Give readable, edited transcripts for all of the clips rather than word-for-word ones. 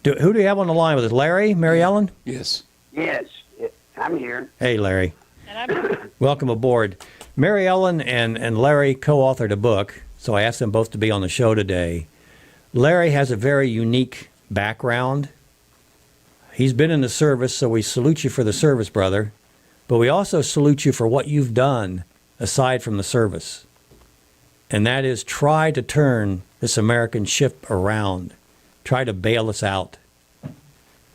Who do you have on the line with us? Larry? Mary Ellen? Yes. Yes, I'm here. Hey, Larry. Welcome aboard. Mary Ellen and Larry co-authored a book, so I asked them both to be on the show today. Larry has a very unique background. He's been in the service, so we salute you for the service, brother. But we also salute you for what you've done aside from the service. And that is try to turn this American ship around. Try to bail us out.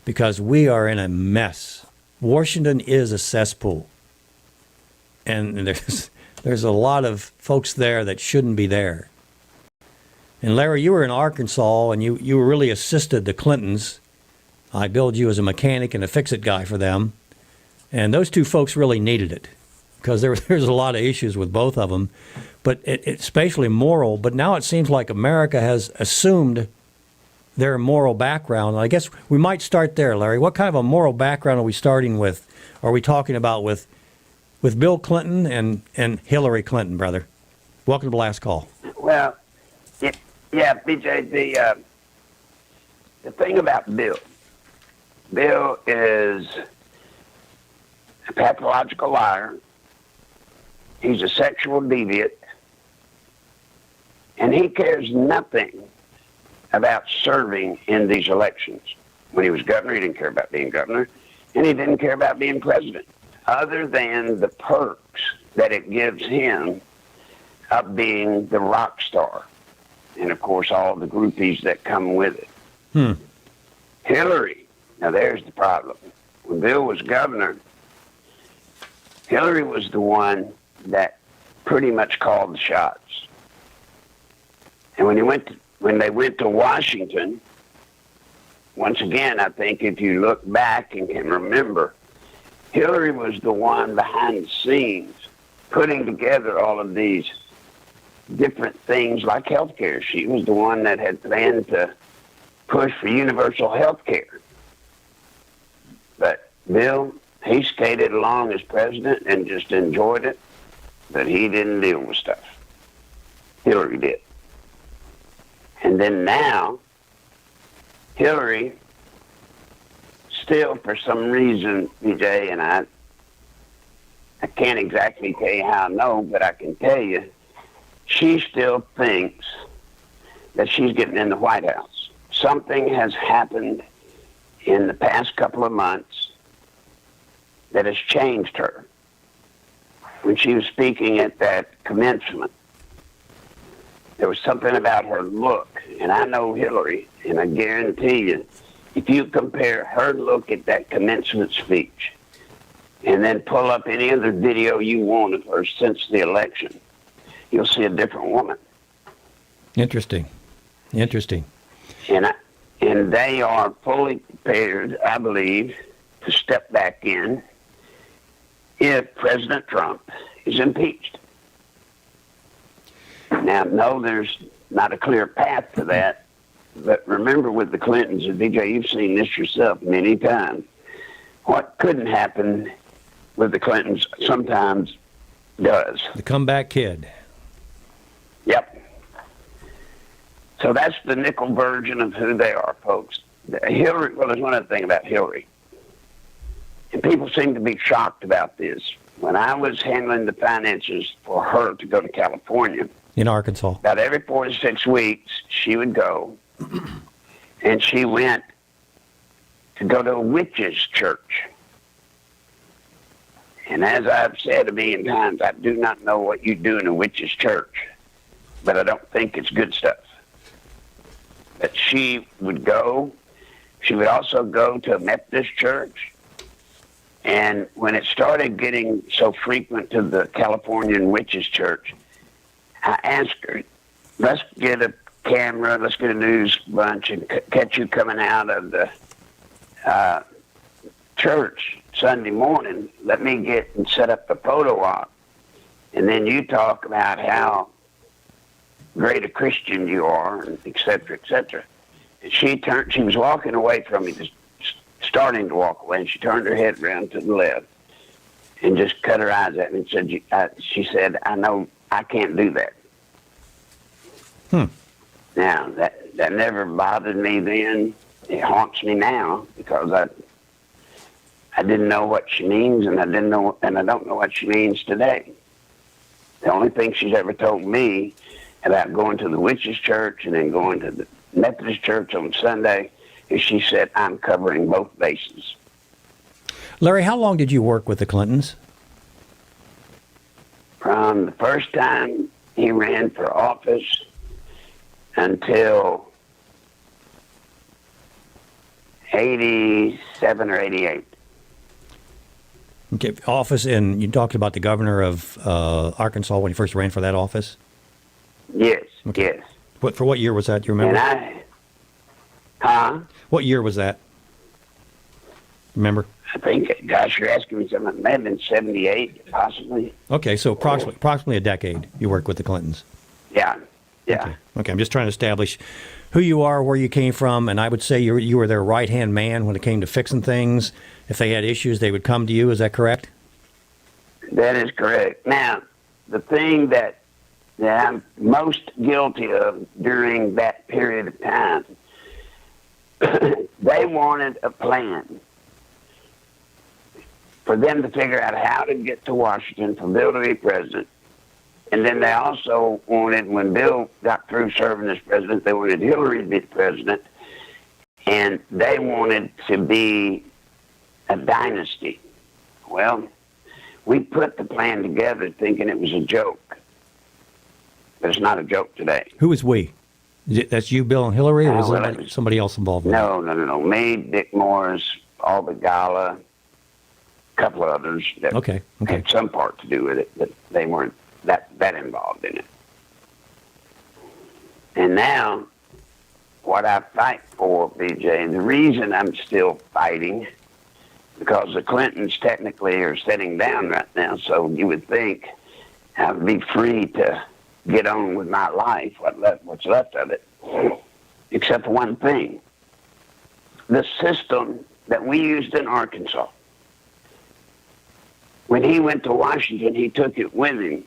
Because we are in a mess. Washington is a cesspool. And there's a lot of folks there that shouldn't be there. And Larry, you were in Arkansas, and you really assisted the Clintons. I billed you as a mechanic and a fix-it guy for them. And those two folks really needed it because there's a lot of issues with both of them, but it's especially moral. But now it seems like America has assumed their moral background. I guess we might start there, Larry. What kind of a moral background are we starting with? Are we talking about with Bill Clinton and Hillary Clinton, brother? Welcome to the last call. Well, yeah, BJ, the thing about Bill is a pathological liar. He's a sexual deviant. And he cares nothing about serving in these elections. When he was governor, he didn't care about being governor, and he didn't care about being president, other than the perks that it gives him of being the rock star. And, of course, all the groupies that come with it. Hillary, now there's the problem. When Bill was governor, Hillary was the one that pretty much called the shots. And when they went to Washington, once again, I think if you look back and can remember, Hillary was the one behind the scenes putting together all of these different things like health care. She was the one that had planned to push for universal health care. But Bill, he skated along as president and just enjoyed it, but he didn't deal with stuff. Hillary did. And then now, Hillary, still for some reason, BJ, and I can't exactly tell you how I know, but I can tell you, she still thinks that she's getting in the White House. Something has happened in the past couple of months that has changed her. When she was speaking at that commencement, there was something about her look, and I know Hillary, and I guarantee you, if you compare her look at that commencement speech and then pull up any other video you want of her since the election, you'll see a different woman. Interesting. And they are fully prepared, I believe, to step back in if President Trump is impeached. Now, no, there's not a clear path to that, but remember with the Clintons, and BJ, you've seen this yourself many times, what couldn't happen with the Clintons sometimes does. The comeback kid. Yep. So that's the nickel version of who they are, folks. Hillary, well, there's one other thing about Hillary. And people seem to be shocked about this. When I was handling the finances for her to go to California, in Arkansas, about every 4 to 6 weeks, she would go, and she went to go to a witch's church. And as I've said a million times, I do not know what you do in a witch's church, but I don't think it's good stuff. But she would go. She would also go to a Methodist church. And when it started getting so frequent to the Californian witches church, I asked her, let's get a camera, let's get a news bunch and catch you coming out of the church Sunday morning. Let me get and set up a photo op. And then you talk about how great a Christian you are, and et cetera, et cetera. And she was walking away from me, just starting to walk away, and she turned her head around to the left and just cut her eyes at me and said, she said, I know I can't do that. Now, that never bothered me then, it haunts me now because I didn't know what she means, and I don't know what she means today. The only thing she's ever told me about going to the witches' church and then going to the Methodist church on Sunday is she said, I'm covering both bases. Larry, how long did you work with the Clintons? From the first time he ran for office until 87 or 88. Okay, office, and you talked about the governor of Arkansas when he first ran for that office? Yes, okay. yes. For what year was that, do you remember? What year was that? Remember? I think, gosh, you're asking me something. It may have been 78, possibly. Okay, so approximately a decade you worked with the Clintons. Yeah, yeah. Okay, I'm just trying to establish who you are, where you came from, and I would say you were their right-hand man when it came to fixing things. If they had issues, they would come to you. Is that correct? That is correct. Now, the thing that I'm most guilty of during that period of time, they wanted a plan for them to figure out how to get to Washington for Bill to be president. And then they also wanted, when Bill got through serving as president, they wanted Hillary to be the president. And they wanted to be a dynasty. Well, we put the plan together thinking it was a joke. But it's not a joke today. Who is we? That's you, Bill, and Hillary, or was somebody else involved? No. Me, Dick Morris, Alba Gala, a couple of others that had some part to do with it, but they weren't that involved in it. And now, what I fight for, BJ, the reason I'm still fighting, because the Clintons technically are sitting down right now, so you would think I'd be free to get on with my life, what's left of it, except for one thing. The system that we used in Arkansas, when he went to Washington, he took it with him,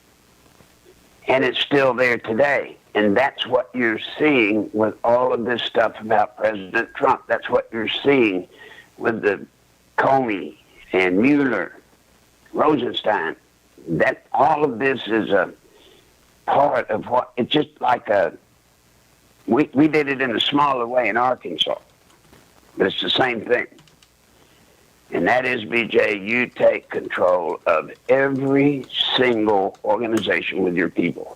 and it's still there today. And that's what you're seeing with all of this stuff about President Trump. That's what you're seeing with the Comey and Mueller, Rosenstein. That all of this is a part of what, it's just like we did it in a smaller way in Arkansas, but it's the same thing. And that is, BJ, you take control of every single organization with your people.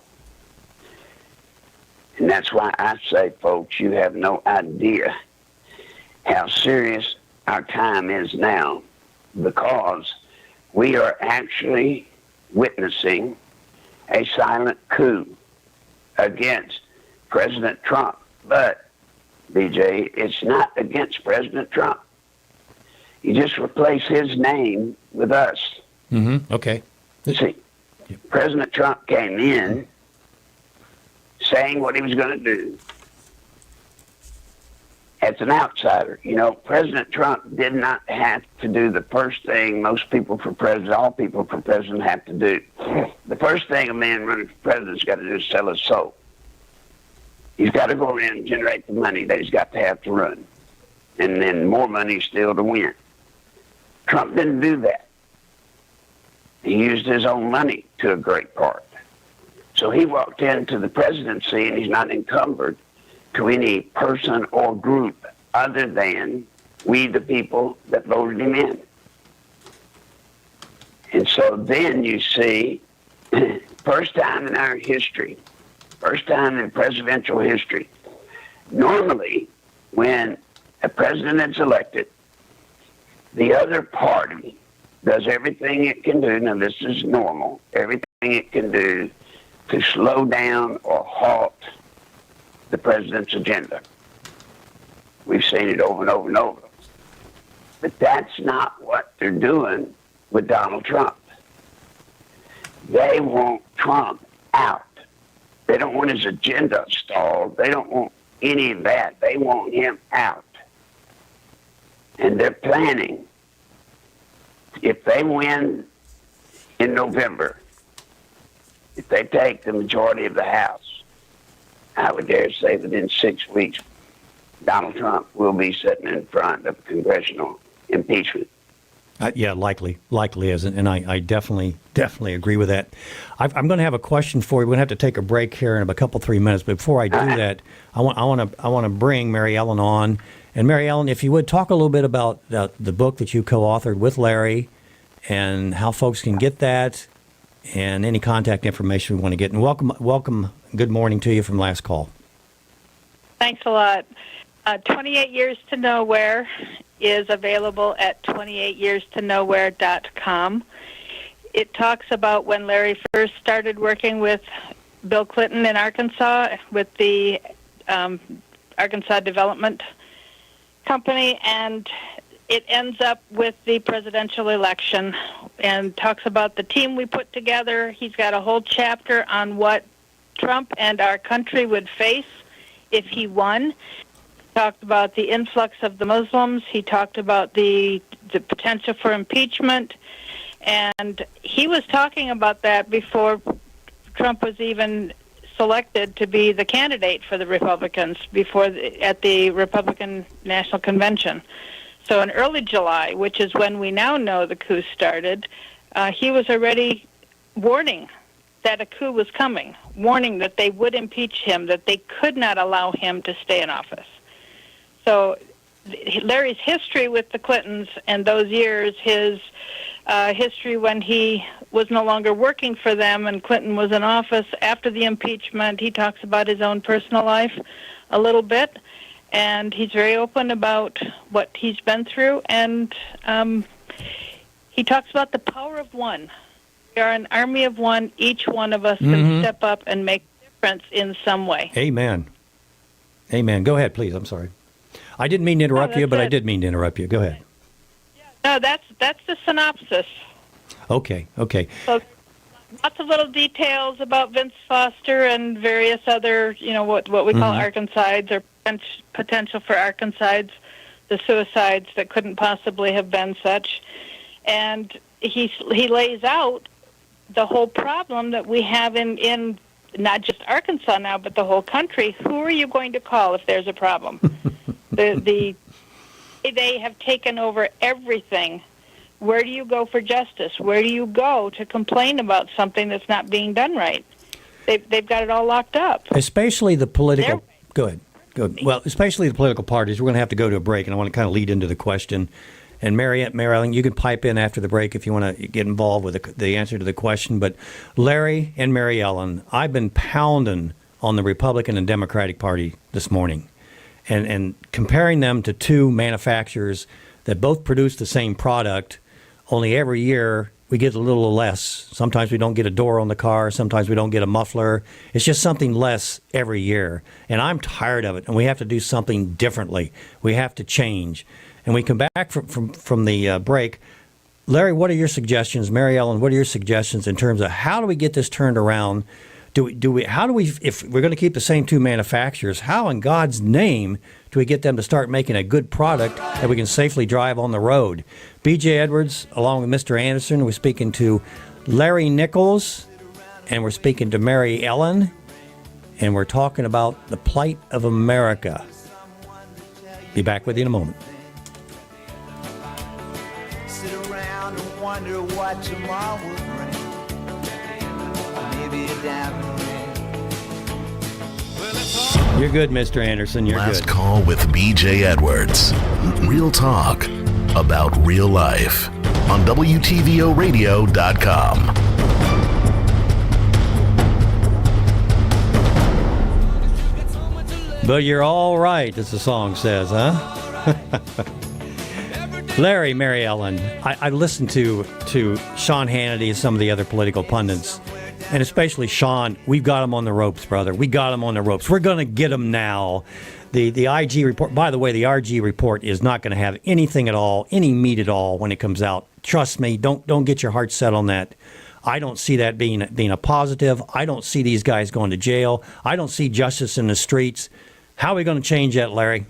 And that's why I say, folks, you have no idea how serious our time is now, because we are actually witnessing a silent coup against President Trump. But, BJ, it's not against President Trump. You just replace his name with us. Mm-hmm. Okay. See, President Trump came in saying what he was going to do as an outsider. You know, President Trump did not have to do the first thing most people for president, all people for president have to do. The first thing a man running for president's got to do is sell his soul. He's got to go around and generate the money that he's got to have to run. And then more money still to win. Trump didn't do that. He used his own money to a great part. So he walked into the presidency and he's not encumbered to any person or group other than we, the people that voted him in. And so then you see, first time in our history, first time in presidential history, normally when a president is elected, the other party does everything it can do, now this is normal, everything it can do to slow down or halt the president's agenda. We've seen it over and over and over. But that's not what they're doing with Donald Trump. They want Trump out. They don't want his agenda stalled. They don't want any of that. They want him out. And they're planning, if they win in November, if they take the majority of the House, I would dare say within 6 weeks, Donald Trump will be sitting in front of congressional impeachment. Yeah, likely is, and I definitely agree with that. I'm going to have a question for you. We're going to have to take a break here in a couple 3 minutes, but before I do that, I want to bring Mary Ellen on. And Mary Ellen, if you would talk a little bit about the book that you co-authored with Larry, and how folks can get that, and any contact information we want to get. And welcome. Good morning to you from last call. Thanks a lot. 28 Years to Nowhere is available at 28yearstonowhere.com. It talks about when Larry first started working with Bill Clinton in Arkansas with the Arkansas Development Company, and it ends up with the presidential election and talks about the team we put together. He's got a whole chapter on what Trump and our country would face if he won. He talked about the influx of the Muslims. He talked about the potential for impeachment. And he was talking about that before Trump was even selected to be the candidate for the Republicans at the Republican National Convention. So in early July, which is when we now know the coup started, he was already warning that a coup was coming, warning that they would impeach him, that they could not allow him to stay in office. So Larry's history with the Clintons and those years, his history when he was no longer working for them and Clinton was in office after the impeachment, he talks about his own personal life a little bit, and he's very open about what he's been through, and he talks about the power of one. We are an army of one. Each one of us can step up and make a difference in some way. Amen. Amen. Go ahead, please. I'm sorry. I didn't mean to interrupt you, but I did mean to interrupt you. Go ahead. No, that's the synopsis. Okay. So lots of little details about Vince Foster and various other, what we call Arkancides or potential for Arkancides, the suicides that couldn't possibly have been such. And he lays out the whole problem that we have in not just Arkansas now, but the whole country. Who are you going to call if there's a problem? They have taken over everything. Where do you go for justice? Where do you go to complain about something that's not being done right? They've got it all locked up. Especially the political. Go ahead. Well, especially the political parties. We're going to have to go to a break, and I want to kind of lead into the question. And Mary Ellen, you can pipe in after the break if you want to get involved with the answer to the question. But Larry and Mary Ellen, I've been pounding on the Republican and Democratic Party this morning, and comparing them to two manufacturers that both produce the same product, only every year we get a little less. Sometimes we don't get a door on the car. Sometimes we don't get a muffler. It's just something less every year. And I'm tired of it, and we have to do something differently. We have to change. And we come back from the break. Larry, what are your suggestions? Mary Ellen, what are your suggestions in terms of how do we get this turned around? If we're going to keep the same two manufacturers, how in God's name do we get them to start making a good product that we can safely drive on the road? B.J. Edwards, along with Mr. Anderson, we're speaking to Larry Nichols, and we're speaking to Mary Ellen, and we're talking about the plight of America. Be back with you in a moment. Sit around and wonder what tomorrow will bring. Maybe a diamond ring. You're good, Mr. Anderson. You're Last good. Call with B.J. Edwards. Real talk about real life on WTVOradio.com. But you're all right, as the song says, huh? Larry, Mary Ellen, I listened to Sean Hannity and some of the other political pundits, and especially Sean. We've got him on the ropes, brother. We got him on the ropes. We're going to get him now. The IG report, by the way, the RG report is not going to have anything at all, any meat at all when it comes out. Trust me, don't get your heart set on that. I don't see that being a positive. I don't see these guys going to jail. I don't see justice in the streets. How are we going to change that, Larry?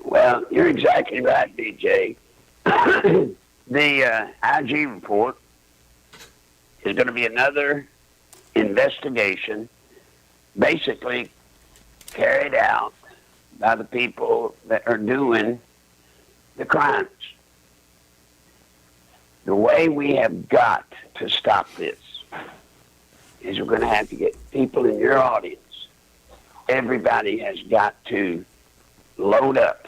Well, you're exactly right, BJ. The IG report is going to be another investigation, basically carried out by the people that are doing the crimes. The way we have got to stop this is we're going to have to get people in your audience. Everybody has got to load up.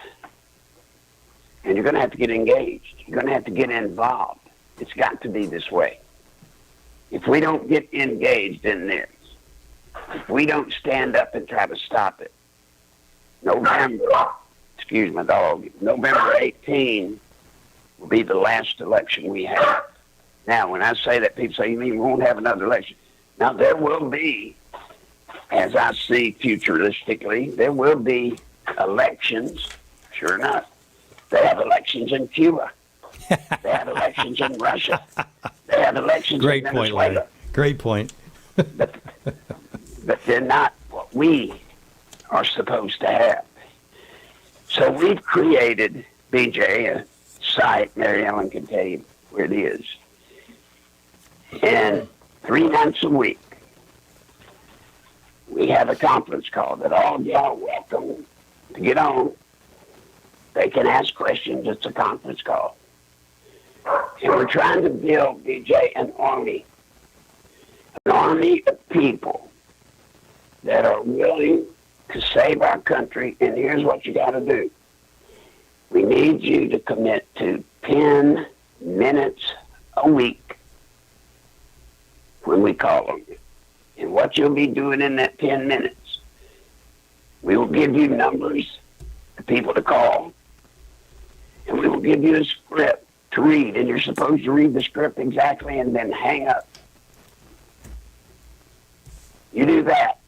And you're going to have to get engaged. You're going to have to get involved. It's got to be this way. If we don't get engaged in this, if we don't stand up and try to stop it, November 18 will be the last election we have. Now, when I say that, people say, you mean we won't have another election? Now, there will be, as I see futuristically, there will be elections, sure enough. They have elections in Cuba. They have elections in Russia. They have elections Great in point, Venezuela. Larry. Great point. but they're not what we are supposed to have. So we've created, BJ, a site, Mary Ellen can tell you where it is. And 3 nights a week, we have a conference call that all y'all are welcome to get on. They can ask questions. It's a conference call. And we're trying to build, BJ, an army of people that are willing to save our country. And here's what you got to do. We need you to commit to 10 minutes a week when we call on you. And what you'll be doing in that 10 minutes, we will give you numbers of people to call, and we will give you a script to read, and you're supposed to read the script exactly and then hang up. You do that,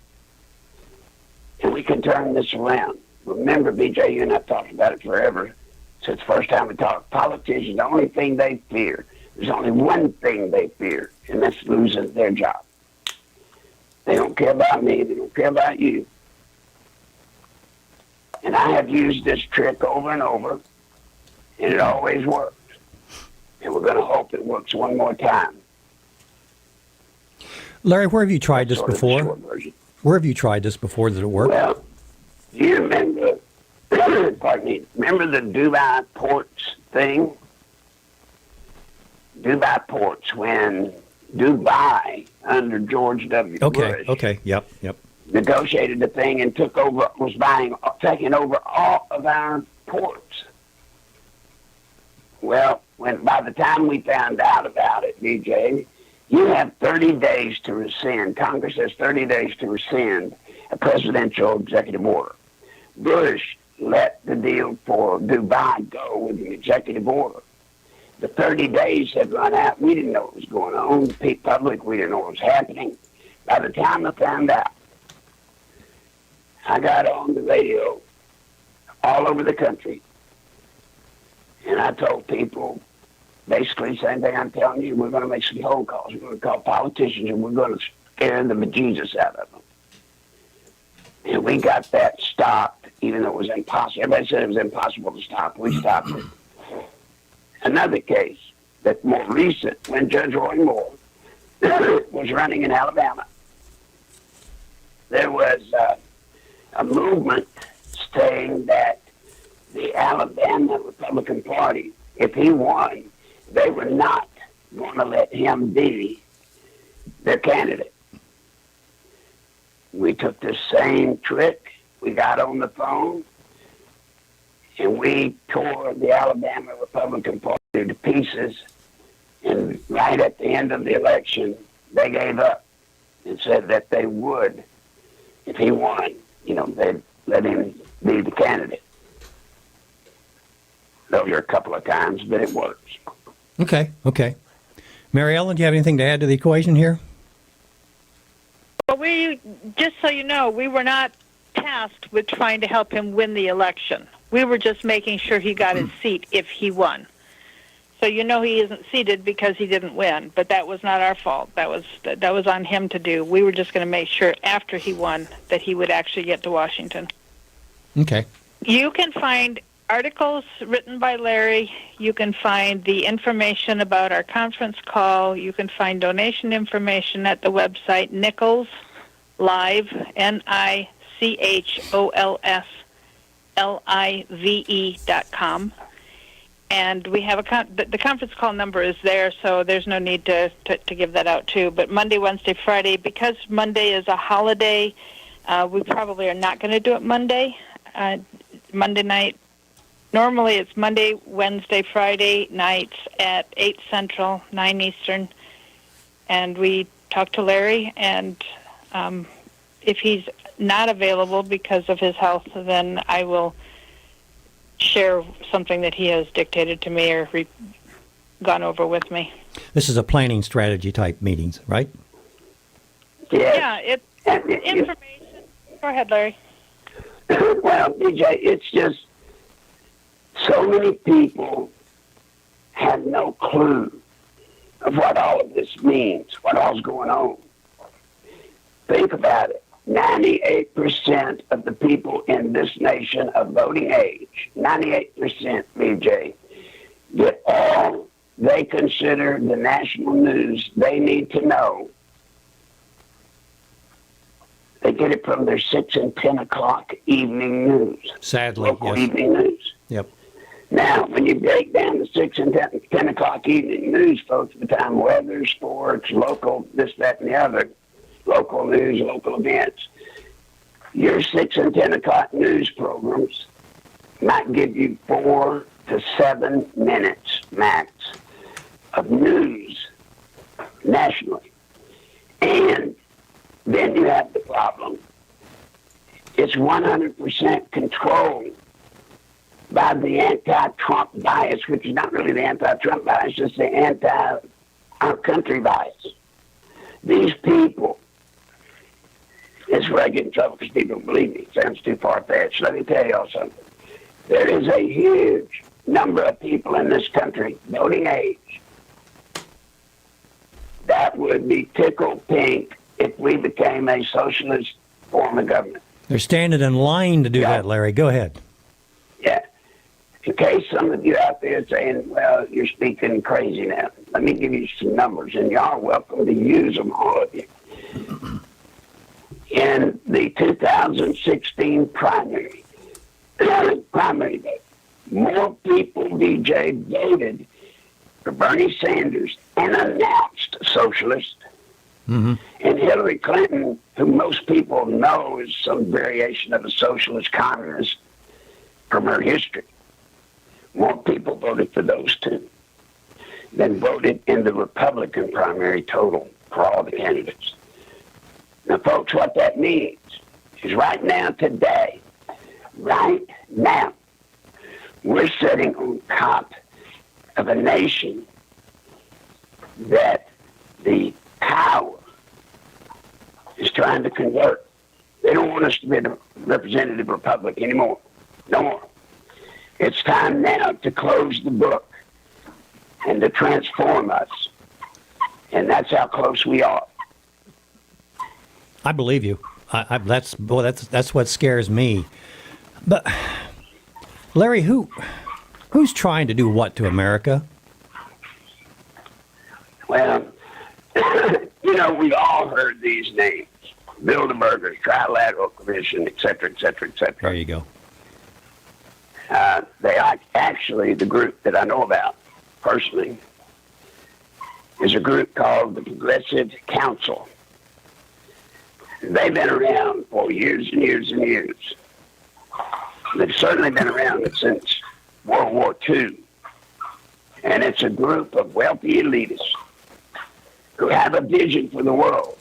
and we can turn this around. Remember, BJ, you and I've talked about it forever since the first time we talked. Politicians, the only thing they fear, there's only one thing they fear, and that's losing their job. They don't care about me. They don't care about you. And I have used this trick over and over, and it always works. And we're going to hope it works one more time. Larry, where have you tried this Sort of the before? short version. Where have you tried this before? Did it work? Well, do you remember, pardon me, remember the Dubai ports thing? Dubai ports, when Dubai, under George W. Bush, Yep. negotiated the thing and taking over all of our ports. Well, by the time we found out about it, DJ, you have 30 days to rescind. Congress has 30 days to rescind a presidential executive order. Bush let the deal for Dubai go with the executive order. The 30 days had run out. We didn't know what was going on. The public, we didn't know what was happening. By the time I found out, I got on the radio all over the country, and I told people basically the same thing I'm telling you. We're going to make some phone calls. We're going to call politicians, and we're going to scare the bejesus out of them. And we got that stopped, even though it was impossible. Everybody said it was impossible to stop. We stopped it. Another case that's more recent, when Judge Roy Moore was running in Alabama, there was a movement saying that the Alabama Republican Party, if he won, they were not going to let him be their candidate. We took the same trick. We got on the phone, and we tore the Alabama Republican Party to pieces. And right at the end of the election, they gave up and said that they would, if he won, they'd let him be the candidate. Those are a couple of times, but it works. Okay. Mary Ellen, do you have anything to add to the equation here? Well, just so you know, we were not tasked with trying to help him win the election. We were just making sure he got his seat if he won. So he isn't seated because he didn't win, but that was not our fault. That was on him to do. We were just going to make sure after he won that he would actually get to Washington. Okay. You can find articles written by Larry. You can find the information about our conference call. You can find donation information at the website Nichols Live, NICHOLS live.com. And we have the conference call number is there, so there's no need to give that out too. But Monday, Wednesday, Friday, because Monday is a holiday, we probably are not going to do it Monday. Monday night. Normally it's Monday, Wednesday, Friday nights at 8 Central, 9 Eastern. And we talk to Larry, and if he's not available because of his health, then I will share something that he has dictated to me or gone over with me. This is a planning strategy type meetings, right? Yeah, it's information. Go ahead, Larry. Well, DJ, it's just so many people have no clue of what all of this means, what all's going on. Think about it. 98% of the people in this nation of voting age, 98%, BJ, get all they consider the national news they need to know. They get it from their 6 and 10 o'clock evening news. Sadly, local yes. evening news. Yep. Now, when you break down the 6 and 10 o'clock evening news, folks, the time weather, sports, local, this, that, and the other, local news, local events, your 6 and 10 o'clock news programs might give you 4 to 7 minutes max of news nationally. And then you have the problem. It's 100% controlled by the anti-Trump bias, which is not really the anti-Trump bias, it's the anti-our-country bias. These people, this is where I get in trouble because people don't believe me. It sounds too far-fetched. Let me tell y'all something. There is a huge number of people in this country, voting age, that would be tickled pink if we became a socialist form of government. They're standing in line to do that, Larry. Go ahead. Yeah. In case some of you out there saying, well, you're speaking crazy now, let me give you some numbers, and y'all are welcome to use them, all of you. In the 2016 primary vote, more people, DJ, voted for Bernie Sanders, an announced socialist, and Hillary Clinton, who most people know is some variation of a socialist communist from her history. More people voted for those two than voted in the Republican primary total for all the candidates. Now, folks, what that means is right now, today, right now, we're sitting on top of a nation that the power is trying to convert. They don't want us to be a representative republic anymore. No more. It's time now to close the book and to transform us. And that's how close we are. I believe you. That's what scares me. But Larry, who's trying to do what to America? Well, we've all heard these names. Bilderbergers, Trilateral Commission, et cetera, et cetera, et cetera. There you go. They are actually the group that I know about personally is a group called the Progressive Council. They've been around for years and years and years. They've certainly been around since World War II. And it's a group of wealthy elitists who have a vision for the world.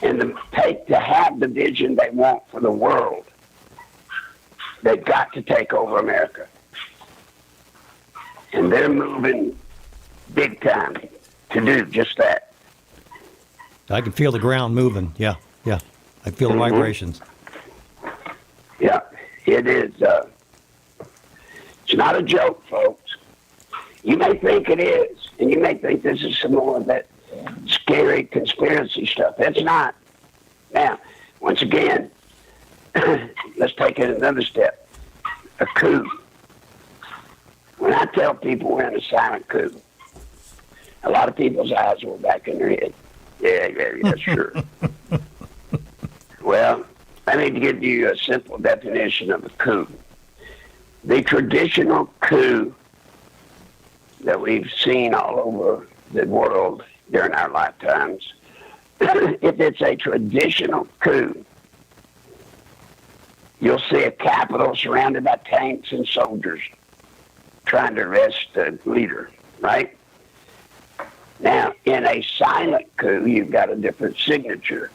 And to have the vision they want for the world, they've got to take over America. And they're moving big time to do just that. I can feel the ground moving. Yeah. I feel the vibrations. Yeah, it is. It's not a joke, folks. You may think it is, and you may think this is some more of that scary conspiracy stuff. It's not. Now, once again, let's take it another step. A coup. When I tell people we're in a silent coup, a lot of people's eyes roll back in their head. Yeah, sure. Well, let need to give you a simple definition of a coup. The traditional coup that we've seen all over the world during our lifetimes, if it's a traditional coup, you'll see a Capitol surrounded by tanks and soldiers trying to arrest the leader, right? Now, in a silent coup, you've got a different signature.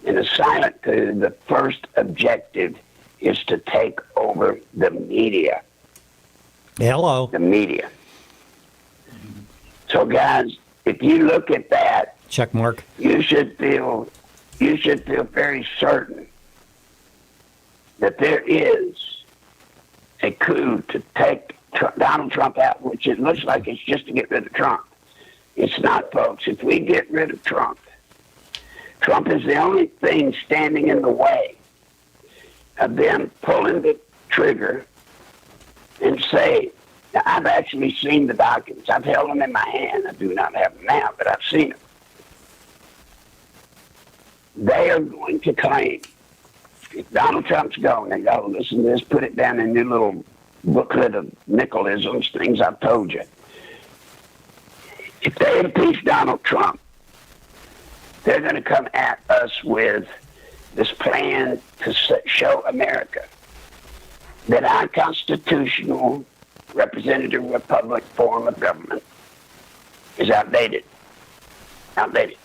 In a silent coup, the first objective is to take over the media. Hello. The media. So, guys, if you look at that, Check mark. you should feel very certain that there is a coup to take Donald Trump out, which it looks like it's just to get rid of Trump. It's not, folks. If we get rid of Trump, Trump is the only thing standing in the way of them pulling the trigger and say, now, I've actually seen the documents. I've held them in my hand. I do not have them now, but I've seen them. They are going to claim, if Donald Trump's gone, they go, listen to this, put it down in your little booklet of Nicholisms, things I've told you. If they impeach Donald Trump, they're going to come at us with this plan to show America that our constitutional representative republic form of government is outdated. Outdated.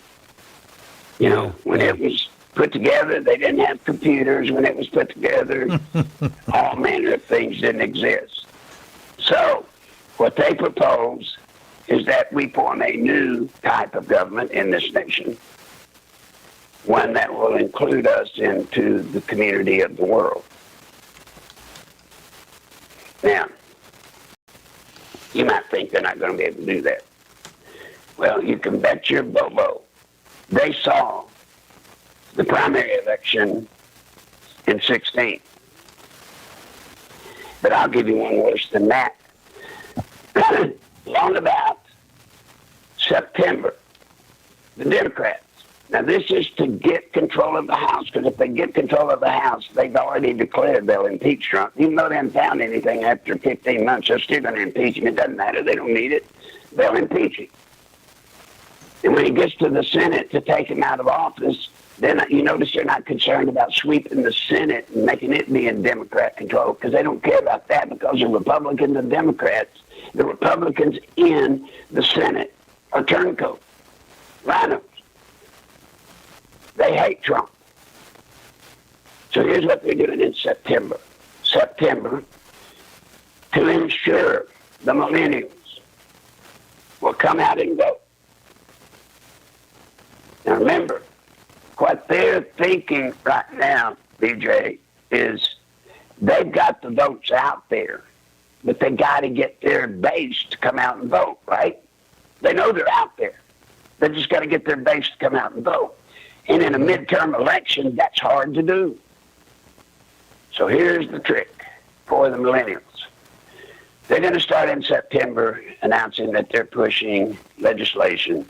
You know, when it was put together, they didn't have computers. When it was put together, all manner of things didn't exist. So what they propose is that we form a new type of government in this nation, one that will include us into the community of the world. Now, you might think they're not going to be able to do that. Well, you can bet your bobo. They saw the primary election in 2016. But I'll give you one worse than that. Long about September, the Democrats. Now, this is to get control of the House, because if they get control of the House, they've already declared they'll impeach Trump. Even though they haven't found anything after 15 months, they're still going to impeach him. It doesn't matter. They don't need it. They'll impeach him. And when he gets to the Senate to take him out of office, then you notice they're not concerned about sweeping the Senate and making it be in Democrat control, because they don't care about that, because the Republicans and Democrats, the Republicans in the Senate are turncoats, rhinos. They hate Trump. So here's what they're doing in September. September, to ensure the millennials will come out and vote. Now remember, what they're thinking right now, BJ, is they've got the votes out there, but they got to get their base to come out and vote, right? They know they're out there. They just got to get their base to come out and vote. And in a midterm election, that's hard to do. So here's the trick for the millennials. They're going to start in September announcing that they're pushing legislation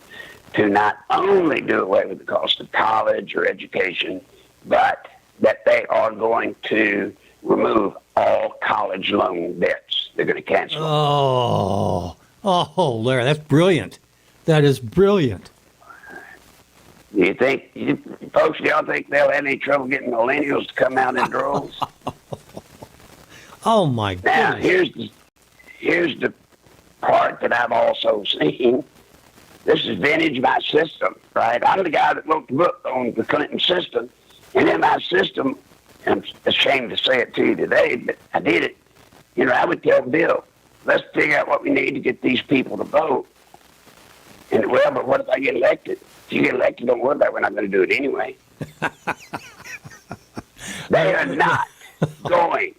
to not only do away with the cost of college or education, but that they are going to remove all college loan debts. They're going to cancel them. Oh, Larry, that's brilliant. That is brilliant. Do you think, folks, do y'all think they'll have any trouble getting millennials to come out in droves? Oh, my Now, goodness. here's the part that I've also seen. This is vintage my system, right? I'm the guy that wrote the book on the Clinton system. And in my system, I'm ashamed to say it to you today, but I did it. You know, I would tell Bill, let's figure out what we need to get these people to vote. And, well, but what if I get elected? If you get elected, don't worry about it. We're not going to do it anyway. They are not going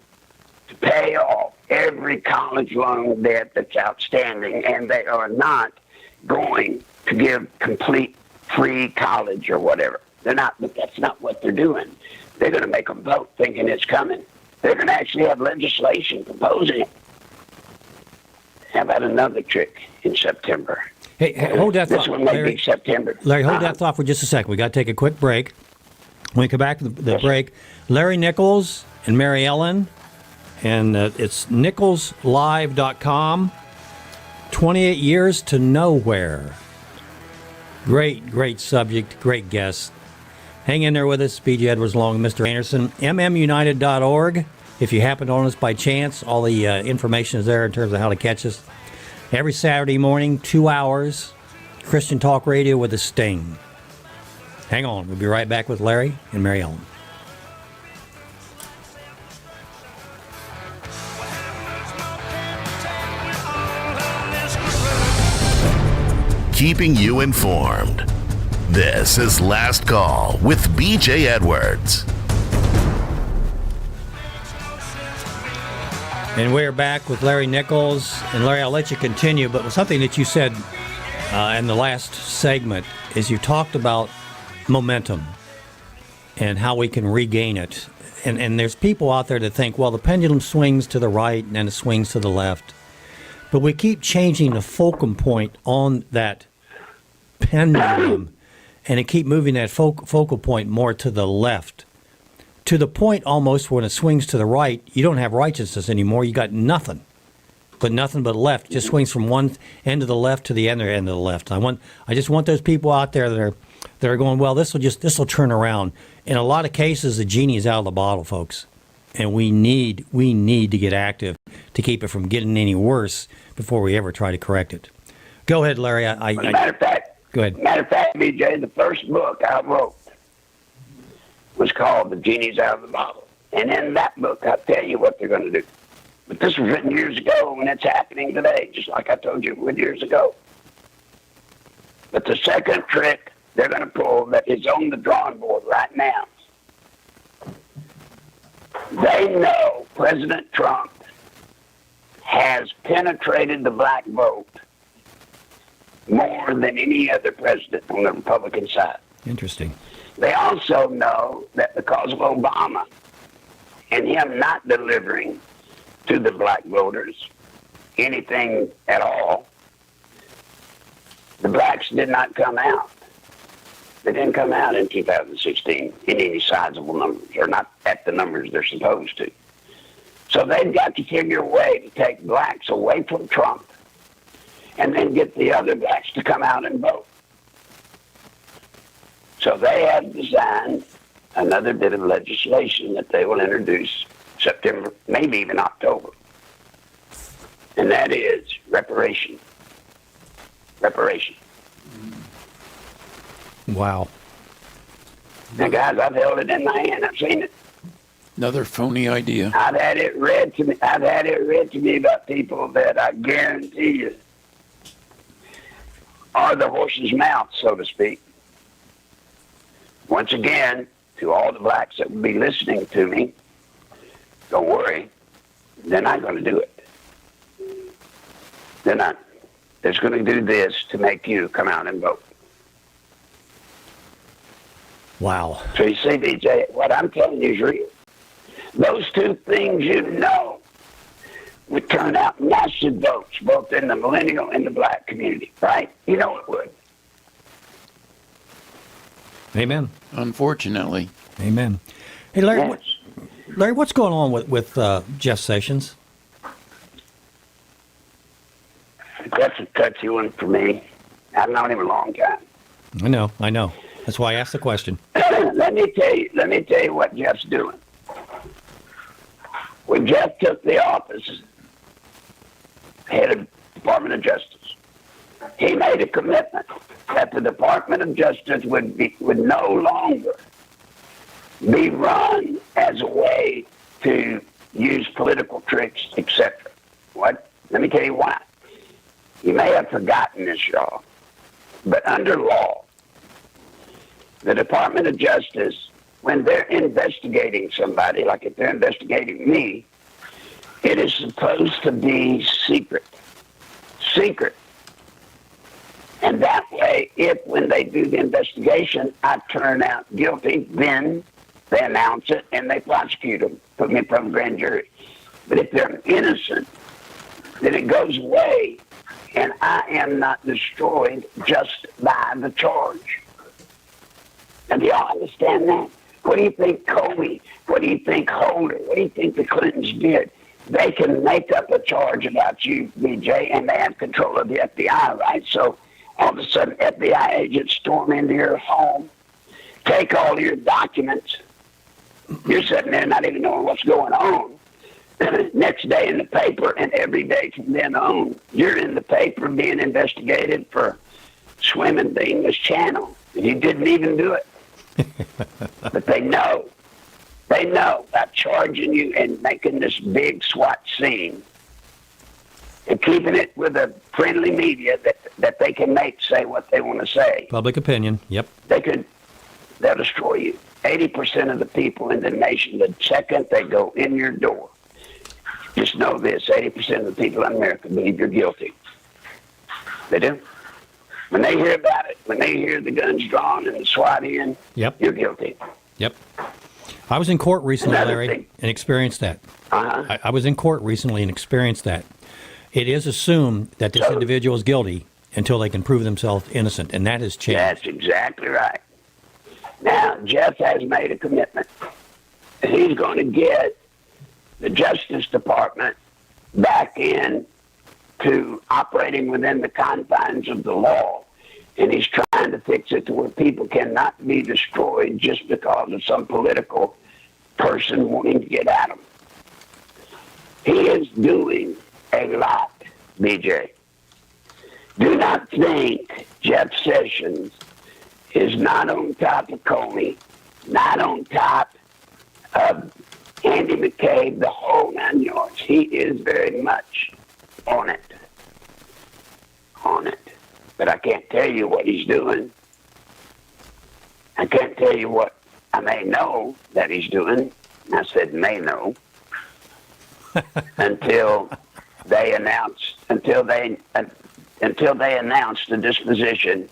to pay off every college loan debt that's outstanding, and they are not going to give complete free college or whatever. They're not, but that's not what they're doing. They're going to make them vote thinking it's coming. They're going to actually have legislation proposing it. How about another trick in September? Hey, hold that thought. This one may be September. Larry, hold that thought for just a second. We got to take a quick break. When we come back to the break, Larry Nichols and Mary Ellen, and it's nicholslive.com. 28 years to nowhere. Great subject, great guest. Hang in there with us, B.J. Edwards along with Mr. Anderson. mmunited.org. If you happen on us by chance, all the information is there in terms of how to catch us. Every Saturday morning, 2 hours, Christian Talk Radio with a sting. Hang on. We'll be right back with Larry and Mary Ellen. Keeping you informed. This is Last Call with B.J. Edwards. And we're back with Larry Nichols. And Larry, I'll let you continue, but something that you said in the last segment is you talked about momentum and how we can regain it. And there's people out there that think, well, the pendulum swings to the right and then it swings to the left. But we keep changing the fulcrum point on that pendulum, and it keep moving that focal point more to the left, to the point almost when it swings to the right, you don't have righteousness anymore. You got nothing but left. It just swings from one end of the left to the other end of the left. I just want those people out there that are going, well, this will turn around. In a lot of cases, the genie is out of the bottle, folks, and we need to get active to keep it from getting any worse before we ever try to correct it. Go ahead, Larry. Matter of fact, BJ, the first book I wrote was called The Genie's Out of the Bottle. And in that book, I tell you what they're going to do. But this was written years ago, and it's happening today, just like I told you years ago. But the second trick they're going to pull that is on the drawing board right now, they know President Trump has penetrated the black vote more than any other president on the Republican side. Interesting. They also know that because of Obama and him not delivering to the black voters anything at all, the blacks did not come out. They didn't come out in 2016 in any sizable numbers, or not at the numbers they're supposed to. So they've got to figure a way to take blacks away from Trump and then get the other blacks to come out and vote. So they have designed another bit of legislation that they will introduce September, maybe even October. And that is reparation. Reparation. Wow. Now, guys, I've held it in my hand. I've seen it. Another phony idea. I've had it read to me about people that I guarantee you are the horse's mouth, so to speak. Once again, to all the blacks that will be listening to me, don't worry, they're not going to do it. They're not. They're going to do this to make you come out and vote. Wow. So you see, DJ, what I'm telling you is real. Those two things would turn out massive votes, both in the millennial and the black community, right? You know it would. Amen. Unfortunately. Amen. Hey, Larry, Yes. Larry, what's going on with Jeff Sessions? That's a touchy one for me. I've known him a long time. I know. That's why I asked the question. Let me tell you what Jeff's doing. When Jeff took the office, head of Department of Justice, he made a commitment that the Department of Justice would no longer be run as a way to use political tricks, etc. What? Let me tell you why. You may have forgotten this, y'all, but under law, the Department of Justice, when they're investigating somebody, like if they're investigating me, it is supposed to be secret. Secret. And that way, if when they do the investigation, I turn out guilty, then they announce it and they prosecute them, put me in front of a grand jury. But if they're innocent, then it goes away and I am not destroyed just by the charge. And do y'all understand that? What do you think Comey? What do you think Holder? What do you think the Clintons did? They can make up a charge about you, BJ, and they have control of the FBI, right? So all of a sudden, FBI agents storm into your home, take all your documents. You're sitting there not even knowing what's going on. Next day in the paper, and every day from then on, you're in the paper being investigated for swimming the English Channel. And you didn't even do it. But they know. They know about charging you and making this big SWAT scene and keeping it with a friendly media that they can make say what they want to say. Public opinion, yep. They'll destroy you. 80% of the people in the nation, the second they go in your door, just know this, 80% of the people in America believe you're guilty. They do. When they hear about it, when they hear the guns drawn and the SWAT in, Yep. You're guilty. Yep. I was in court recently, Another Larry, thing. and experienced that. Uh-huh. I was in court recently and experienced that. It is assumed that this So- individual is guilty until they can prove themselves innocent, and that has changed. That's exactly right. Now, Jeff has made a commitment that he's going to get the Justice Department back in to operating within the confines of the law. And he's trying to fix it to where people cannot be destroyed just because of some political person wanting to get at them. He is doing a lot, BJ. Do not think Jeff Sessions is not on top of Comey, not on top of Andy McCabe, the whole 9 yards. He is very much on it. On it. But I can't tell you what he's doing. I can't tell you what I may know that he's doing. I said may know. until they announce the disposition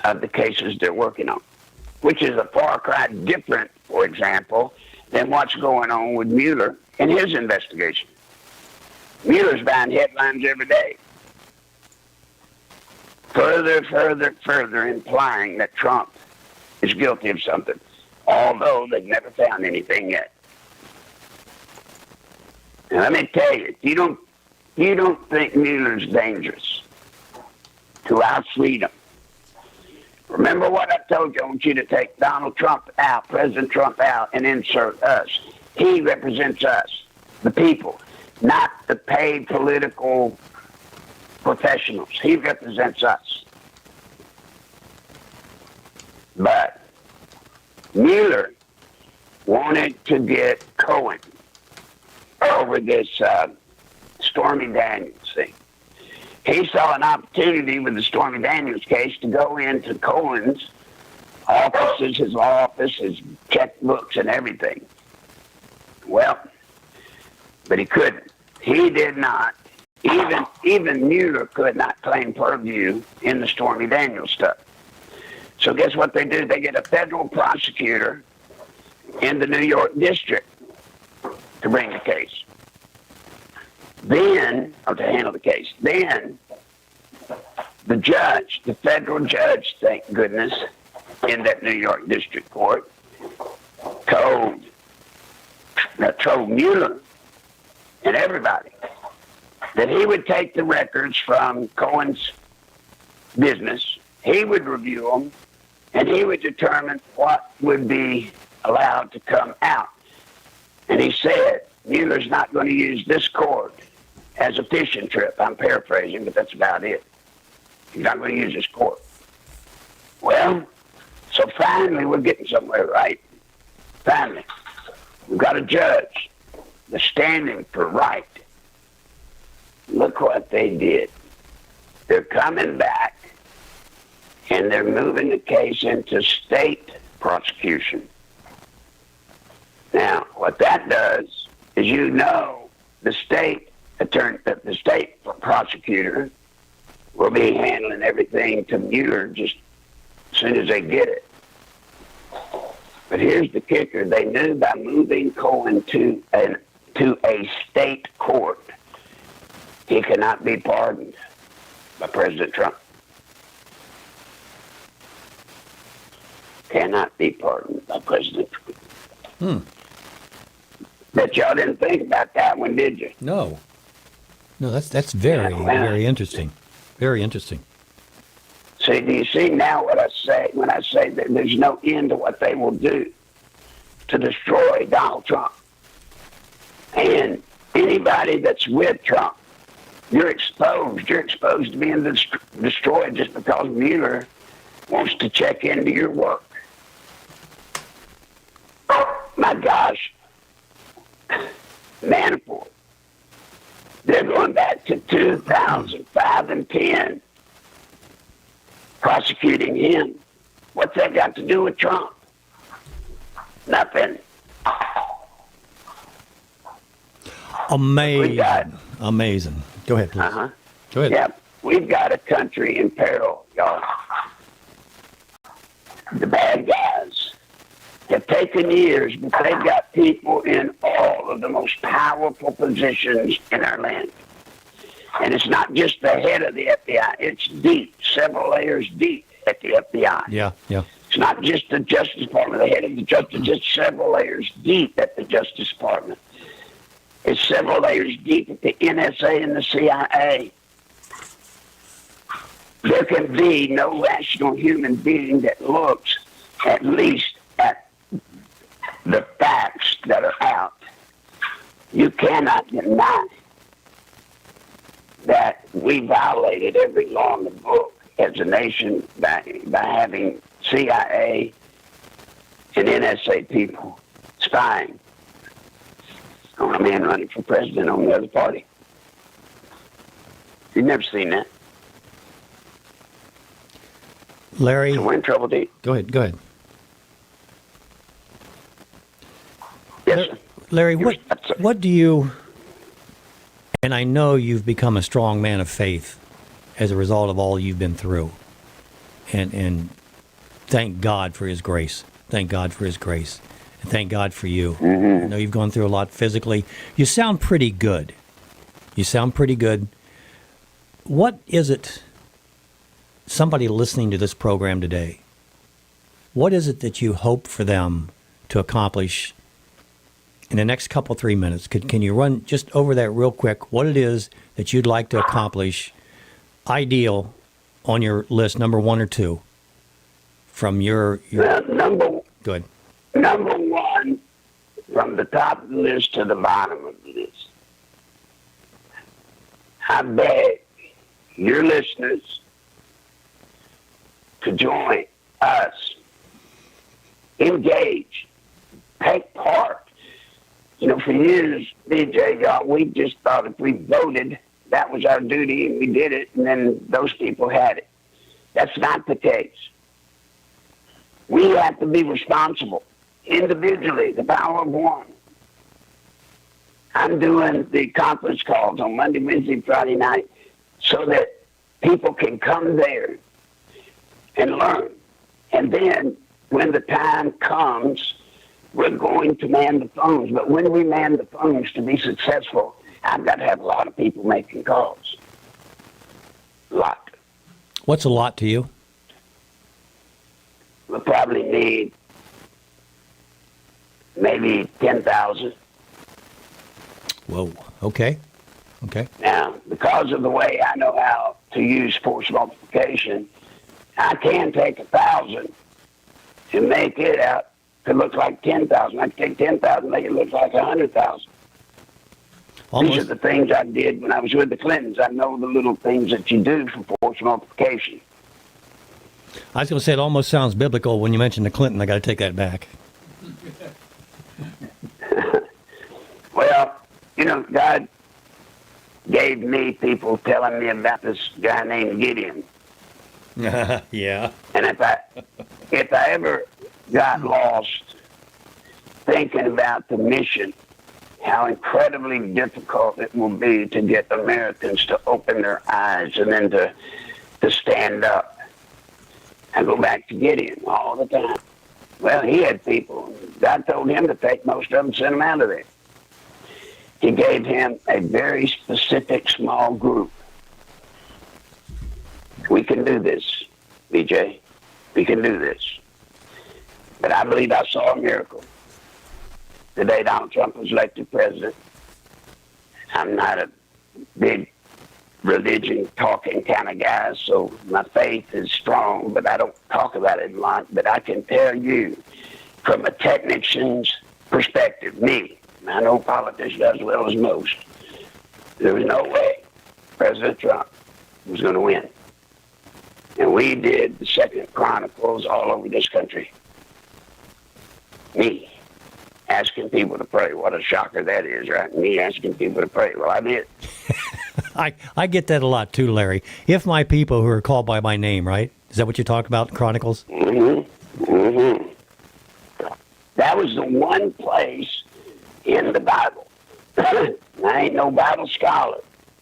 of the cases they're working on, which is a far cry different, for example, than what's going on with Mueller and his investigation. Mueller's buying headlines every day. Further implying that Trump is guilty of something, although they've never found anything yet. And let me tell you, you don't think Mueller's dangerous to our freedom. Remember what I told you. I want you to take Donald Trump out, President Trump out, and insert us. He represents us, the people, not the paid political professionals. He represents us. But Mueller wanted to get Cohen over this Stormy Daniels thing. He saw an opportunity with the Stormy Daniels case to go into Cohen's offices, his law office, his checkbooks, and everything. Well, but he couldn't. He did not. Even Mueller could not claim purview in the Stormy Daniels stuff. So guess what they do? They get a federal prosecutor in the New York district to bring the case. Then, or to handle the case. Then, the judge, the federal judge, thank goodness, in that New York district court, told Mueller and everybody that he would take the records from Cohen's business, he would review them, and he would determine what would be allowed to come out. And he said, Mueller's not going to use this court as a fishing trip. I'm paraphrasing, but that's about it. He's not going to use this court. Well, so finally we're getting somewhere, right? Finally. We've got a judge that's standing for right. Look what they did. They're coming back and they're moving the case into state prosecution. Now, what that does is, the state attorney, the state prosecutor will be handling everything to Mueller just as soon as they get it. But here's the kicker. They knew by moving Cohen to a state court, he cannot be pardoned by President Trump. cannot be pardoned by President Trump. Bet y'all didn't think about that one, did you? No. No, that's very, very interesting. Very interesting. See, do you see now what I say when I say that there's no end to what they will do to destroy Donald Trump? And anybody that's with Trump, you're exposed. You're exposed to being destroyed just because Mueller wants to check into your work. My gosh. Manafort. They're going back to 2005 and 10, prosecuting him. What's that got to do with Trump? Nothing. Amazing. Amazing. Go ahead, please. Go ahead. Yeah, we've got a country in peril, y'all. The bad guys have taken years, but they've got people in all of the most powerful positions in our land. And it's not just the head of the FBI, it's deep, several layers deep at the FBI. Yeah. It's not just the Justice Department, the head of the Justice, it's several layers deep at the Justice Department. It's several layers deep at the NSA and the CIA. There can be no rational human being that looks at least at the facts that are out. You cannot deny that we violated every law in the book as a nation by having CIA and NSA people spying on a man running for president on the other party. You've never seen that. Larry. So we're in trouble, Dee. Go ahead. Yes, sir. Larry, what do you, and I know you've become a strong man of faith as a result of all you've been through, and thank God for his grace. Thank God for his grace. And thank God for you. I know you've gone through a lot physically. You sound pretty good. What is it, somebody listening to this program today, what is it that you hope for them to accomplish in the next couple, 3 minutes? Can you run just over that real quick, what it is that you'd like to accomplish, ideal, on your list, number 1 or 2, from your Go ahead. Number 1, from the top of the list to the bottom of the list. I beg your listeners to join us, engage, take part. You know, for years, DJ, y'all, we just thought if we voted, that was our duty, and we did it, and then those people had it. That's not the case. We have to be responsible. Individually, the power of one. I'm doing the conference calls on Monday, Wednesday, Friday night so that people can come there and learn. And then when the time comes, we're going to man the phones. But when we man the phones to be successful, I've got to have a lot of people making calls. A lot. What's a lot to you? We'll probably need maybe 10,000. Whoa. Okay. Now, because of the way I know how to use force multiplication, I can take 1,000 and make it out to look like 10,000. I can take 10,000 and make it look like 100,000. These are the things I did when I was with the Clintons. I know the little things that you do for force multiplication. I was going to say it almost sounds biblical when you mentioned the Clinton. I got to take that back. Well, you know, God gave me people telling me about this guy named Gideon. Yeah. And if I ever got lost thinking about the mission, how incredibly difficult it will be to get Americans to open their eyes and then to stand up. I go back to Gideon all the time. Well, he had people. God told him to take most of them, send them out of there. He gave him a very specific small group. We can do this, BJ. We can do this. But I believe I saw a miracle the day Donald Trump was elected president. I'm not a big religion talking kind of guy, so my faith is strong, but I don't talk about it a lot. But I can tell you, from a technician's perspective, me, I know politicians as well as most, there was no way President Trump was going to win. And we did the Second Chronicles all over this country. Me asking people to pray. What a shocker that is, right? Me asking people to pray. Well, I did. I get that a lot too, Larry. If my people who are called by my name, right? Is that what you talk about in Chronicles? Mm-hmm. Mm-hmm. That was the one place in the Bible. I ain't no Bible scholar,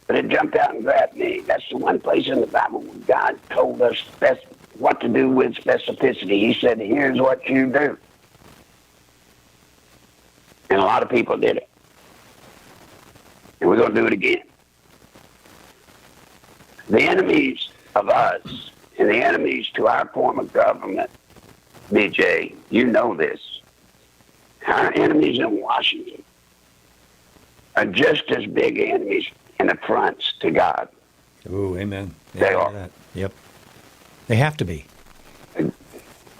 but it jumped out and grabbed me. That's the one place in the Bible where God told us what to do with specificity. He said, here's what you do. And a lot of people did it. And we're going to do it again. The enemies of us and the enemies to our form of government, BJ, you know this. Our enemies in Washington are just as big enemies and affronts to God. Oh, amen. They are. That. Yep. They have to be.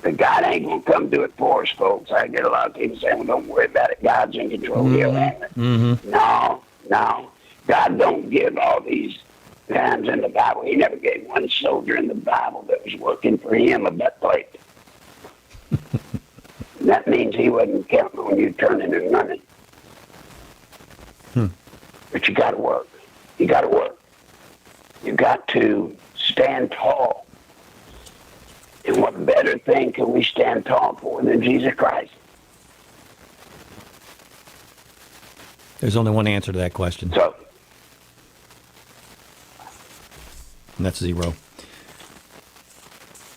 But God ain't going to come do it for us, folks. I get a lot of people saying, well, don't worry about it. God's in control. He'll handle it. Mm-hmm. No. God don't give all these times in the Bible. He never gave one soldier in the Bible that was working for him a butt plate. That means he wasn't counting on you turning and running. But you got to work. You got to work. You got to stand tall. And what better thing can we stand tall for than Jesus Christ? There's only one answer to that question, So, and that's zero.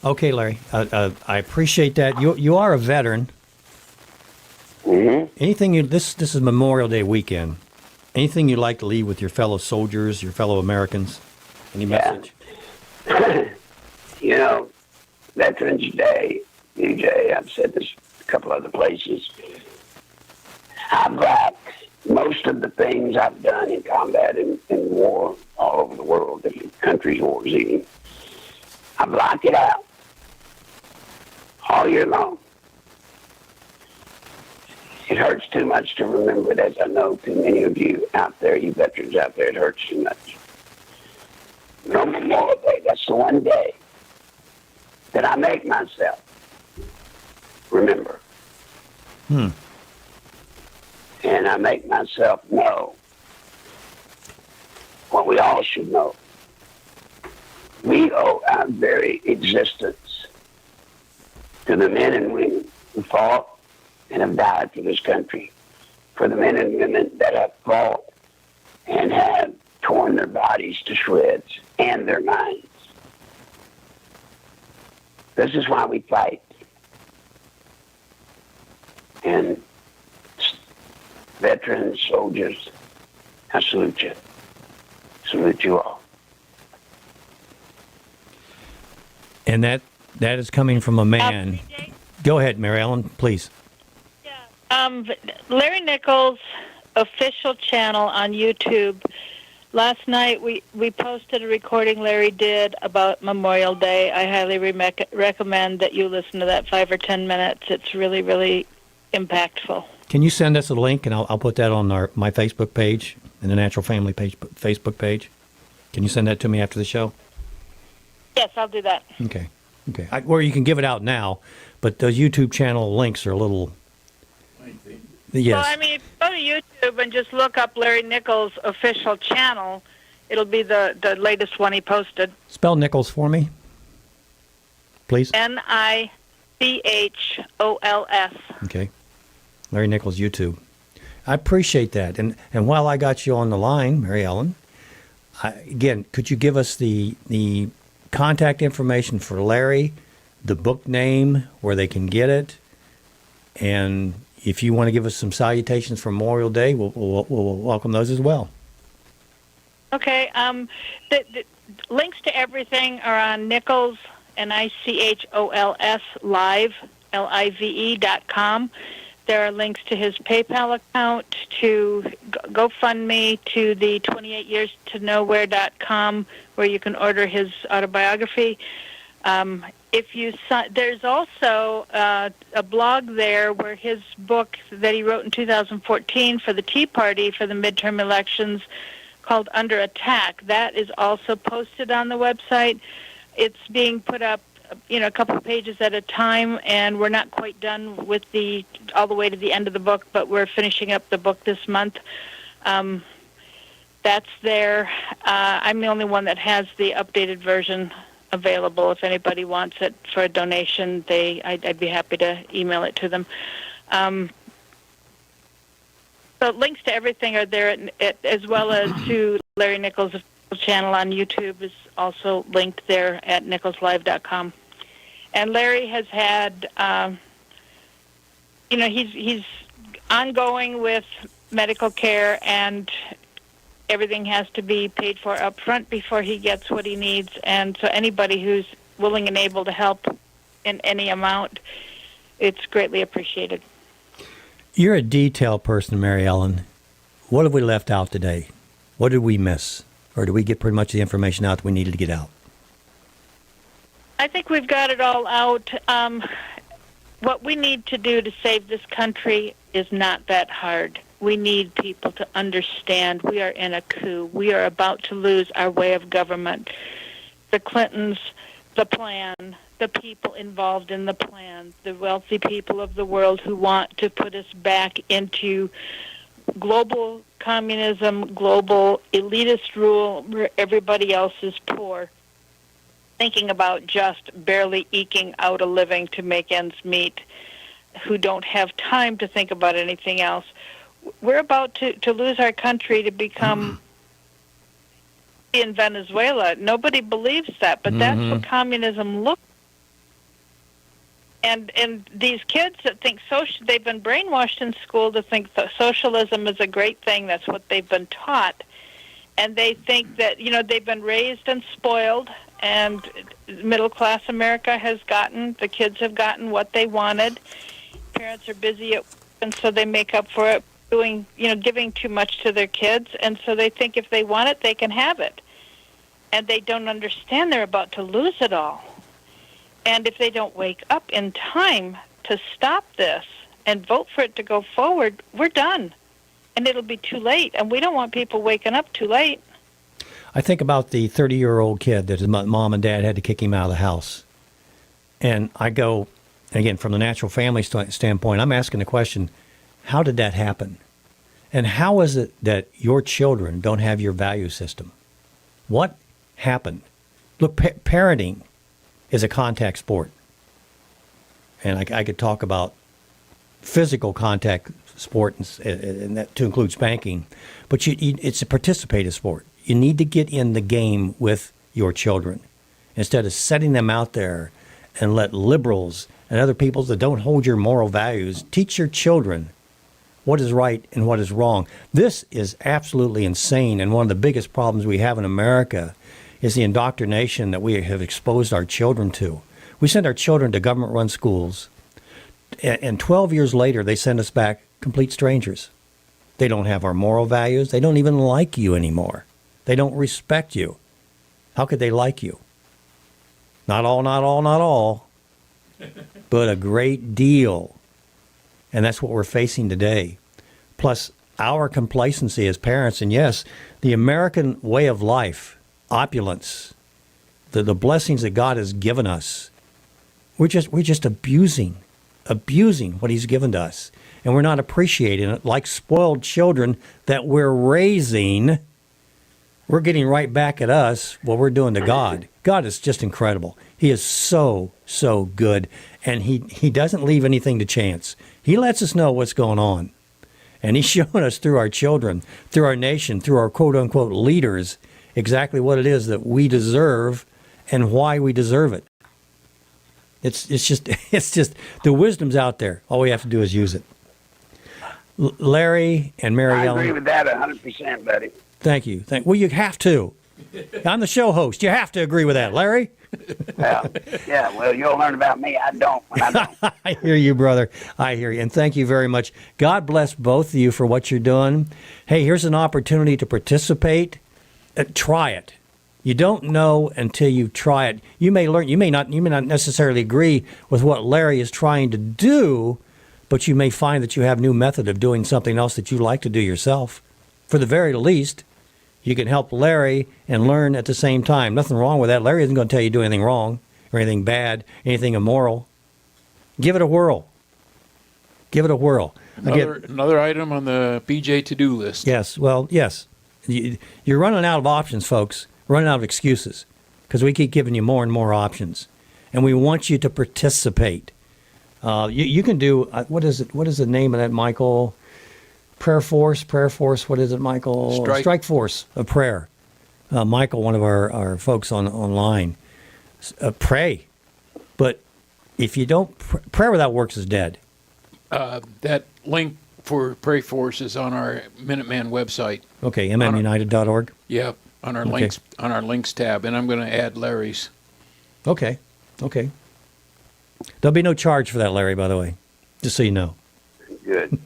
Okay, Larry, I appreciate that. You are a veteran. mm-hmm. Anything this is Memorial Day weekend. Anything you'd like to leave with your fellow soldiers, your fellow Americans? Any message? You know, Veterans Day, DJ, I've said this a couple other places. I've got most of the things I've done in combat and war all over the world, different countries' wars even. I block it out all year long. It hurts too much to remember it, as I know too many of you out there, you veterans out there, it hurts too much. But on Memorial Day, that's the one day that I make myself remember. And I make myself know what we all should know. We owe our very existence to the men and women who fought and have died for this country, for the men and women that have fought and have torn their bodies to shreds and their minds. This is why we fight. And veterans, soldiers, I salute you. Salute you all. And that is coming from a man. BJ? Go ahead, Mary Ellen, please. Larry Nichols' official channel on YouTube. Last night we posted a recording Larry did about Memorial Day. I highly recommend that you listen to that 5 or 10 minutes. It's really, really impactful. Can you send us a link, and I'll put that on my Facebook page and the Natural Family page, Facebook page? Can you send that to me after the show? Yes, I'll do that. Okay. Or you can give it out now, but those YouTube channel links are a little... Yes. Well, I mean, if you go to YouTube and just look up Larry Nichols' official channel, it'll be the latest one he posted. Spell Nichols for me, please. Nichols. Okay. Larry Nichols, YouTube. I appreciate that. And while I got you on the line, Mary Ellen, again, could you give us the contact information for Larry, the book name, where they can get it, and if you want to give us some salutations for Memorial Day, we'll welcome those as well. Okay. The links to everything are on Nichols, Nichols, live live.com. There are links to his PayPal account, to GoFundMe, to the 28yearstoknowhere.com, where you can order his autobiography. There's also a blog there where his book that he wrote in 2014 for the Tea Party for the midterm elections, called Under Attack, that is also posted on the website. It's being put up, a couple of pages at a time, and we're not quite done with all the way to the end of the book, but we're finishing up the book this month. That's there. I'm the only one that has the updated version available. If anybody wants it for a donation, I'd be happy to email it to them. So links to everything are there, as well as to Larry Nichols' channel on YouTube is also linked there at nicholslive.com. And Larry has had, he's ongoing with medical care, and everything has to be paid for up front before he gets what he needs. And so anybody who's willing and able to help in any amount, it's greatly appreciated. You're a detail person, Mary Ellen. What have we left out today? What did we miss? Or did we get pretty much the information out that we needed to get out? I think we've got it all out. What we need to do to save this country is not that hard. We need people to understand we are in a coup. We are about to lose our way of government. The Clintons, the plan, the people involved in the plan, the wealthy people of the world who want to put us back into global communism, global elitist rule where everybody else is poor, thinking about just barely eking out a living to make ends meet, who don't have time to think about anything else. We're about to lose our country to become in Venezuela. Nobody believes that, but that's what communism looks like. And these kids that think they've been brainwashed in school to think that socialism is a great thing. That's what they've been taught. And they think that, they've been raised and spoiled, and middle-class America the kids have gotten what they wanted. Parents are busy at work, and so they make up for it giving too much to their kids. And so they think if they want it, they can have it. And they don't understand they're about to lose it all. And if they don't wake up in time to stop this and vote for it to go forward, we're done. And it'll be too late. And we don't want people waking up too late. I think about the 30-year-old kid that his mom and dad had to kick him out of the house. And I go, again, from the natural family standpoint, I'm asking the question, how did that happen? And how is it that your children don't have your value system? What happened? Look, parenting is a contact sport. And I could talk about physical contact sport, and that to include spanking. But it's a participative sport. You need to get in the game with your children instead of setting them out there and let liberals and other people that don't hold your moral values teach your children what is right and what is wrong. This is absolutely insane, and one of the biggest problems we have in America is the indoctrination that we have exposed our children to. We send our children to government-run schools, and 12 years later, they send us back complete strangers. They don't have our moral values. They don't even like you anymore. They don't respect you. How could they like you? Not all, but a great deal. And that's what we're facing today. Plus, our complacency as parents, and yes, the American way of life, opulence, the blessings that God has given us, we're just abusing what He's given to us. And we're not appreciating it like spoiled children that we're raising. We're getting right back at us what we're doing to God. God is just incredible. He is so, so good. And he doesn't leave anything to chance. He lets us know what's going on. And He's showing us through our children, through our nation, through our quote-unquote leaders, exactly what it is that we deserve and why we deserve it. It's just the wisdom's out there. All we have to do is use it. Larry and Mary Ellen. I agree with that 100%, buddy. Thank you. Well, you have to. I'm the show host. You have to agree with that, Larry. Well, you'll learn about me. I don't when I don't. I hear you, brother. I hear you. And thank you very much. God bless both of you for what you're doing. Hey, here's an opportunity to participate. Try it. You don't know until you try it. You may learn. You may not necessarily agree with what Larry is trying to do, but you may find that you have a new method of doing something else that you like to do yourself. For the very least, you can help Larry and learn at the same time. Nothing wrong with that. Larry isn't going to tell you to do anything wrong or anything bad, anything immoral. Give it a whirl. Give it a whirl. Another item on the BJ to-do list. Yes. Well, yes. You're running out of options, folks. Running out of excuses because we keep giving you more and more options. And we want you to participate. You can do, what is it? What is the name of that, Michael? Prayer Force, what is it, Michael? Strike Force of Prayer. Michael, one of our folks online, pray. But if you don't, prayer without works is dead. That link for Pray Force is on our Minuteman website. Okay, mmunited.org. Yeah, on our links tab, and I'm going to add Larry's. Okay. There'll be no charge for that, Larry, by the way, just so you know. Good.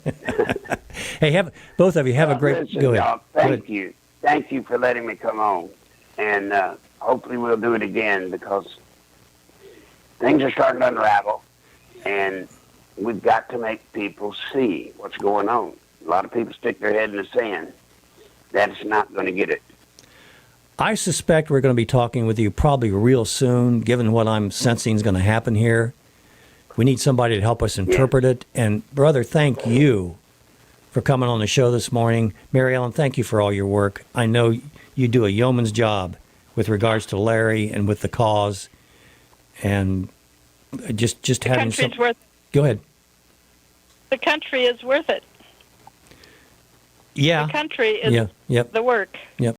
Hey, both of you have a great. Listen, go ahead. y'all, thank you for letting me come on, and hopefully we'll do it again because things are starting to unravel, and we've got to make people see what's going on. A lot of people stick their head in the sand. That's not going to get it. I suspect we're going to be talking with you probably real soon, given what I'm sensing is going to happen here. We need somebody to help us interpret it. And, brother, thank you for coming on the show this morning. Mary Ellen, thank you for all your work. I know you do a yeoman's job with regards to Larry and with the cause. And just having some... Go ahead. The country is worth it. Yeah. The country is the work. Yep.